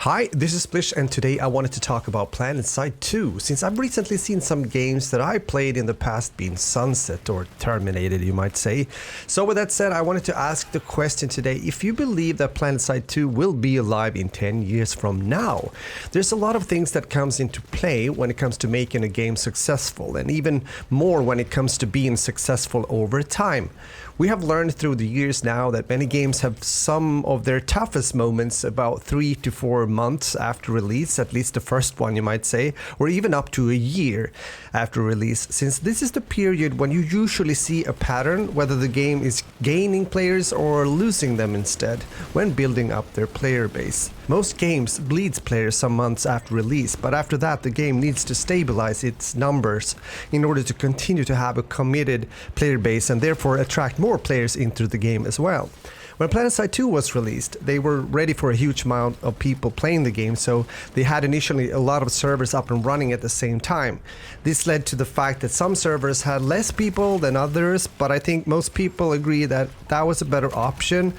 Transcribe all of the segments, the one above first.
Hi, this is Splish, and today I wanted to talk about Planetside 2, since I've recently seen some games that I played in the past being sunset or terminated, you might say. So with that said, I wanted to ask the question today, if you believe that Planetside 2 will be alive in 10 years from now. There's a lot of things that comes into play when it comes to making a game successful, and even more when it comes to being successful over time. We have learned through the years now that many games have some of their toughest moments about 3 to 4 months after release, at least the first one you might say, or even up to a year after release, since this is the period when you usually see a pattern whether the game is gaining players or losing them instead when building up their player base. Most games bleeds players some months after release, but after that the game needs to stabilize its numbers in order to continue to have a committed player base and therefore attract more players into the game as well. When Planetside 2 was released, they were ready for a huge amount of people playing the game, so they had initially a lot of servers up and running at the same time. This led to the fact that some servers had less people than others, but I think most people agree that that was a better option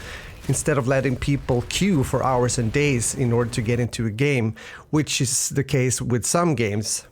instead of letting people queue for hours and days in order to get into a game, which is the case with some games.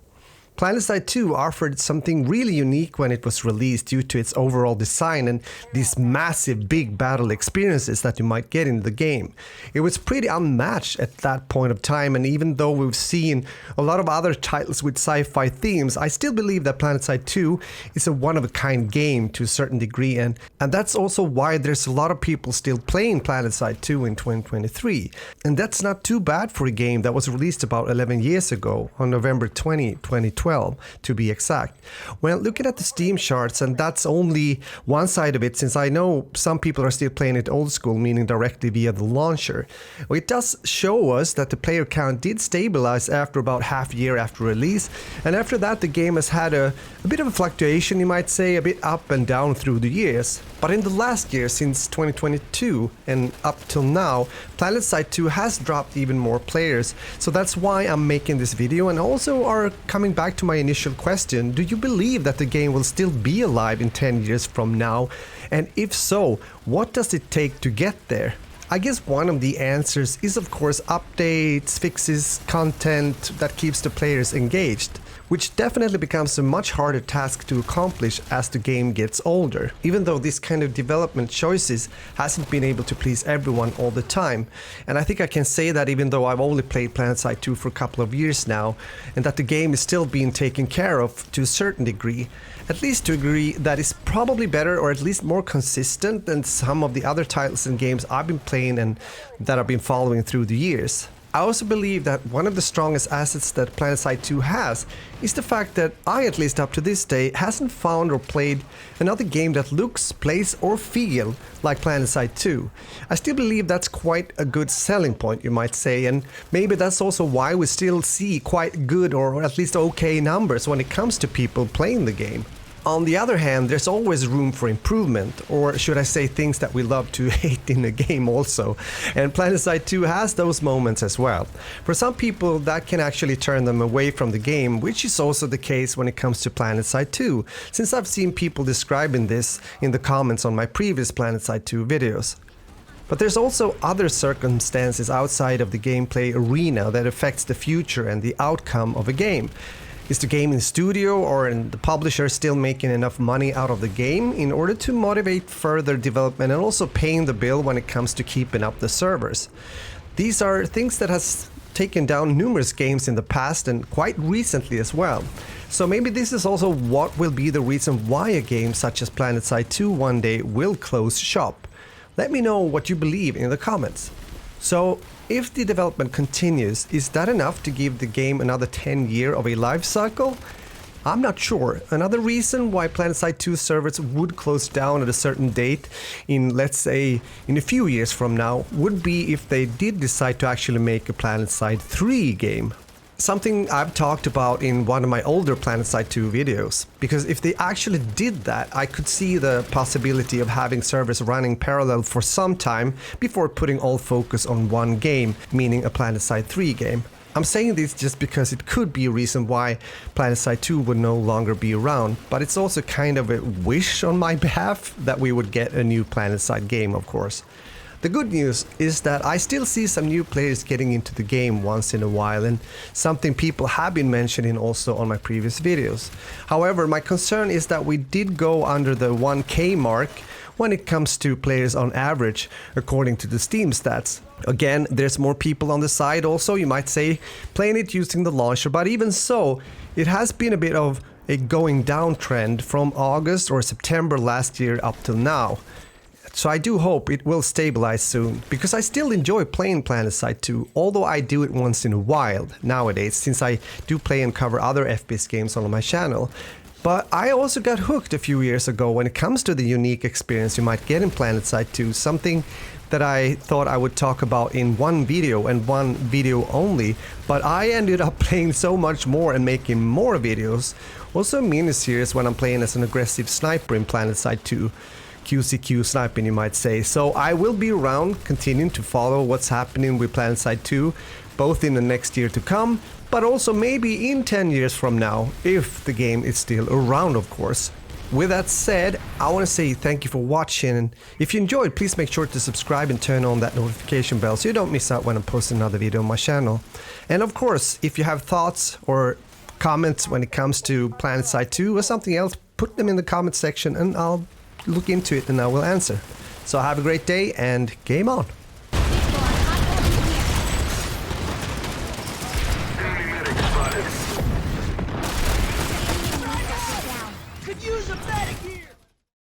Planetside 2 offered something really unique when it was released due to its overall design and these massive big battle experiences that you might get in the game. It was pretty unmatched at that point of time, and even though we've seen a lot of other titles with sci-fi themes, I still believe that Planetside 2 is a one-of-a-kind game to a certain degree, and that's also why there's a lot of people still playing Planetside 2 in 2023. And that's not too bad for a game that was released about 11 years ago on November 20, 2012. To be exact. Well, looking at the Steam charts, and that's only one side of it, since I know some people are still playing it old school, meaning directly via the launcher. Well, it does show us that the player count did stabilize after about half a year after release, and after that the game has had a bit of a fluctuation, you might say, a bit up and down through the years. But in the last year, since 2022 and up till now, Planetside 2 has dropped even more players, so that's why I'm making this video, and also are coming back to my initial question: do you believe that the game will still be alive in 10 years from now? And if so, what does it take to get there? I guess one of the answers is of course updates, fixes, content that keeps the players engaged, which definitely becomes a much harder task to accomplish as the game gets older, even though this kind of development choices hasn't been able to please everyone all the time. And I think I can say that even though I've only played Planetside 2 for a couple of years now, and that the game is still being taken care of to a certain degree, at least to a degree that is probably better or at least more consistent than some of the other titles and games I've been playing and that I've been following through the years. I also believe that one of the strongest assets that Planetside 2 has is the fact that I, at least up to this day, hasn't found or played another game that looks, plays or feel like Planetside 2. I still believe that's quite a good selling point, you might say, and maybe that's also why we still see quite good or at least okay numbers when it comes to people playing the game. On the other hand, there's always room for improvement, or should I say things that we love to hate in a game also. And Planetside 2 has those moments as well. For some people that can actually turn them away from the game, which is also the case when it comes to Planetside 2, since I've seen people describing this in the comments on my previous Planetside 2 videos. But there's also other circumstances outside of the gameplay arena that affects the future and the outcome of a game. Is the game in studio or in the publisher still making enough money out of the game in order to motivate further development and also paying the bill when it comes to keeping up the servers? These are things that has taken down numerous games in the past and quite recently as well. So maybe this is also what will be the reason why a game such as Planetside 2 one day will close shop. Let me know what you believe in the comments. So, if the development continues, is that enough to give the game another 10 years of a life cycle? I'm not sure. Another reason why Planetside 2 servers would close down at a certain date in, let's say, in a few years from now, would be if they did decide to actually make a Planetside 3 game. Something I've talked about in one of my older Planetside 2 videos, because if they actually did that, I could see the possibility of having servers running parallel for some time before putting all focus on one game, meaning a Planetside 3 game. I'm saying this just because it could be a reason why Planetside 2 would no longer be around, but it's also kind of a wish on my behalf that we would get a new Planetside game, of course. The good news is that I still see some new players getting into the game once in a while, and something people have been mentioning also on my previous videos. However, my concern is that we did go under the 1K mark when it comes to players on average, according to the Steam stats. Again, there's more people on the side also, you might say, playing it using the launcher, but even so, it has been a bit of a going down trend from August or September last year up till now. So I do hope it will stabilize soon, because I still enjoy playing Planetside 2, although I do it once in a while nowadays, since I do play and cover other FPS games on my channel. But I also got hooked a few years ago when it comes to the unique experience you might get in Planetside 2, something that I thought I would talk about in one video and one video only, but I ended up playing so much more and making more videos. Also a mini-series when I'm playing as an aggressive sniper in Planetside 2. QCQ sniping, you might say. So I will be around, continuing to follow what's happening with Planetside 2, both in the next year to come, but also maybe in 10 years from now, if the game is still around, of course. With that said, I want to say thank you for watching, and if you enjoyed, please make sure to subscribe and turn on that notification bell so you don't miss out when I post another video on my channel. And of course, if you have thoughts or comments when it comes to Planetside 2 or something else, put them in the comment section and I'll look into it and I will answer. So have a great day and game on!